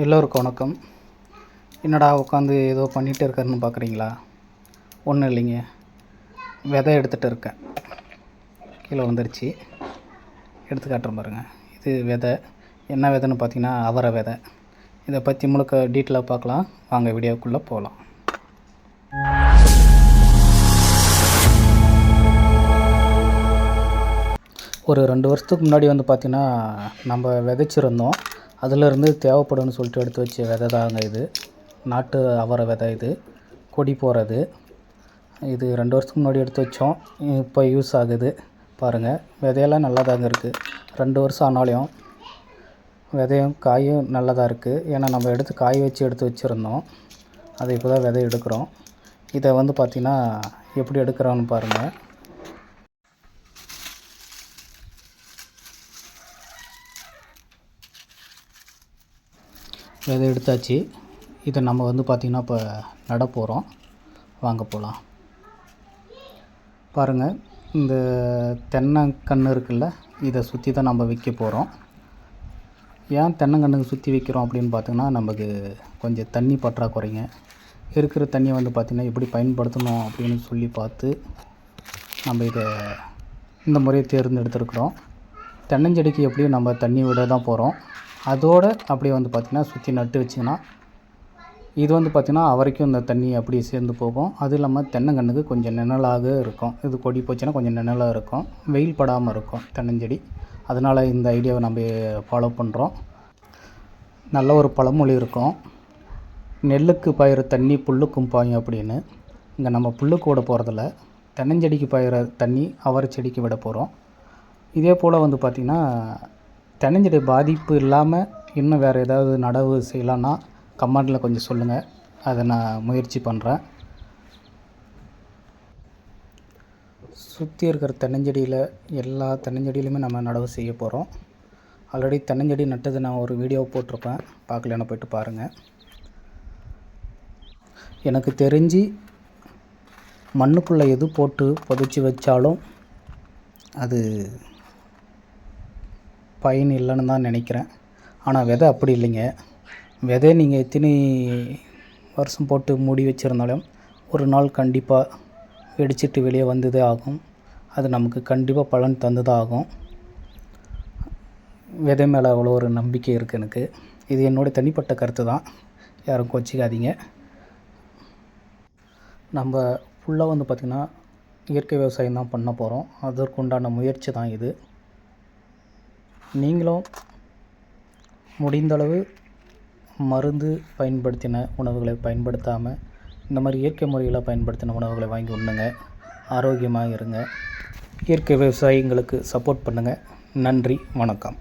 எல்லோருக்கும் வணக்கம். என்னடா உட்காந்து ஏதோ பண்ணிகிட்டு இருக்காருன்னு பார்க்குறீங்களா? ஒன்றும் இல்லைங்க, விதை எடுத்துகிட்டு இருக்கேன். கீழே வந்துருச்சு, எடுத்து காட்டுறேன் பாருங்கள். இது விதை. என்ன விதைன்னு பார்த்தீங்கன்னா அவரை விதை. இதை பற்றி முழுக்க டீட்டெயிலாக பார்க்கலாம். வாங்க வீடியோக்குள்ளே போகலாம். ஒரு 2 வருஷத்துக்கு முன்னாடி பார்த்திங்கன்னா நம்ம விதைச்சிருந்தோம். அதிலேருந்து தேவைப்படும்னு சொல்லிட்டு எடுத்து வச்ச விதை தாங்க இது. நாட்டு அவரை விதை. இது கொடி போகிறது. இது 2 வருஷத்துக்கு முன்னாடி எடுத்து வச்சோம். இப்போ யூஸ் ஆகுது பாருங்கள். விதையெல்லாம் நல்லா தாங்க இருக்குது. 2 வருஷம் ஆனாலையும் விதையும் காயும் நல்லதாக இருக்குது. ஏன்னா நம்ம காய வச்சு எடுத்து வச்சுருந்தோம். அதை இப்போ தான் விதை எடுக்கிறோம். இதை பார்த்திங்கன்னா எப்படி எடுக்கிறோன்னு பாருங்கள். விதை எடுத்தாச்சு. இதை நம்ம பார்த்திங்கன்னா இப்போ நட போகிறோம். வாங்க போகலாம். பாருங்கள், இந்த தென்னங்கன்று இருக்குல்ல, இதை சுற்றி தான் நம்ம வைக்க போகிறோம். ஏன் தென்னங்கன்றுக்கு சுற்றி வைக்கிறோம் அப்படின்னு பார்த்திங்கன்னா, நமக்கு கொஞ்சம் தண்ணி பற்றாக்குறைங்க. இருக்கிற தண்ணியை பார்த்திங்கன்னா எப்படி பயன்படுத்தணும் அப்படின்னு சொல்லி பார்த்து நம்ம இதை இந்த முறையை தேர்ந்தெடுத்துருக்குறோம். தென்னஞ்செடிக்கு எப்படியும் நம்ம தண்ணி விட தான் போகிறோம். அதோடு அப்படியே பார்த்திங்கன்னா சுற்றி நட்டு வச்சிங்கன்னா இது பார்த்திங்கன்னா அவரைக்கும் இந்த தண்ணி அப்படியே சேர்ந்து போகும். அதுவும் இல்லாமல் தென்னங்கன்றுக்கு கொஞ்சம் நிழலாக இருக்கும். இது கொடி போச்சுன்னா கொஞ்சம் நிழலாக இருக்கும், வெயில் படாமல் இருக்கும் தென்னஞ்செடி. அதனால் இந்த ஐடியாவை நம்ம ஃபாலோ பண்ணுறோம். நல்ல ஒரு பழமொழி இருக்கும், நெல்லுக்கு பாயிற தண்ணி புல்லுக்கும் பாயும் அப்படின்னு. இங்கே நம்ம புல்லுக்கு விட போகிறதில்ல, தென்னஞ்செடிக்கு பாயிற தண்ணி அவரை செடிக்கு விட போகிறோம். இதே போல் பார்த்திங்கன்னா தென்னஞ்செடி பாதிப்பு இல்லாமல் இன்னும் வேறு ஏதாவது நடவு செய்யலான்னா கமெண்டில் கொஞ்சம் சொல்லுங்கள். அதை நான் முயற்சி பண்ணுறேன். சுற்றி இருக்கிற தென்னஞ்செடியில் எல்லா தென்னஞ்செடியிலுமே நம்ம நடவு செய்ய போகிறோம். ஆல்ரெடி தென்னஞ்செடி நட்டது நான் ஒரு வீடியோ போட்டிருப்பேன், பார்க்கலன்னா போய்ட்டு பாருங்கள். எனக்கு தெரிஞ்சு மண்ணுக்குள்ளே எது போட்டு புதைச்சி வச்சாலும் அது பயன் இல்லைன்னு தான் நினைக்கிறேன். ஆனால் விதை அப்படி இல்லைங்க. விதை நீங்கள் எத்தனை வருஷம் போட்டு மூடி வச்சுருந்தாலும் ஒரு நாள் கண்டிப்பாக வெடிச்சிட்டு வெளியே வந்ததே ஆகும். அது நமக்கு கண்டிப்பாக பலன் தந்துதான் ஆகும். விதை மேலே அவ்வளோ ஒரு நம்பிக்கை இருக்குது எனக்கு. இது என்னுடைய தனிப்பட்ட கருத்து தான், யாரும் கோச்சிக்காதீங்க. நம்ம ஃபுல்லாக பார்த்திங்கன்னா இயற்கை விவசாயம் தான் பண்ண போகிறோம். அதற்குண்டான முயற்சி தான் இது. நீங்களும் முடிந்தளவு மருந்து பயன்படுத்தின உணவுகளை பயன்படுத்தாமல் இந்த மாதிரி இயற்கை முறையில் பயன்படுத்தின உணவுகளை வாங்கி உண்ணுங்க. ஆரோக்கியமாக இருங்க. இயற்கை விவசாயிங்களுக்கு சப்போர்ட் பண்ணுங்கள். நன்றி, வணக்கம்.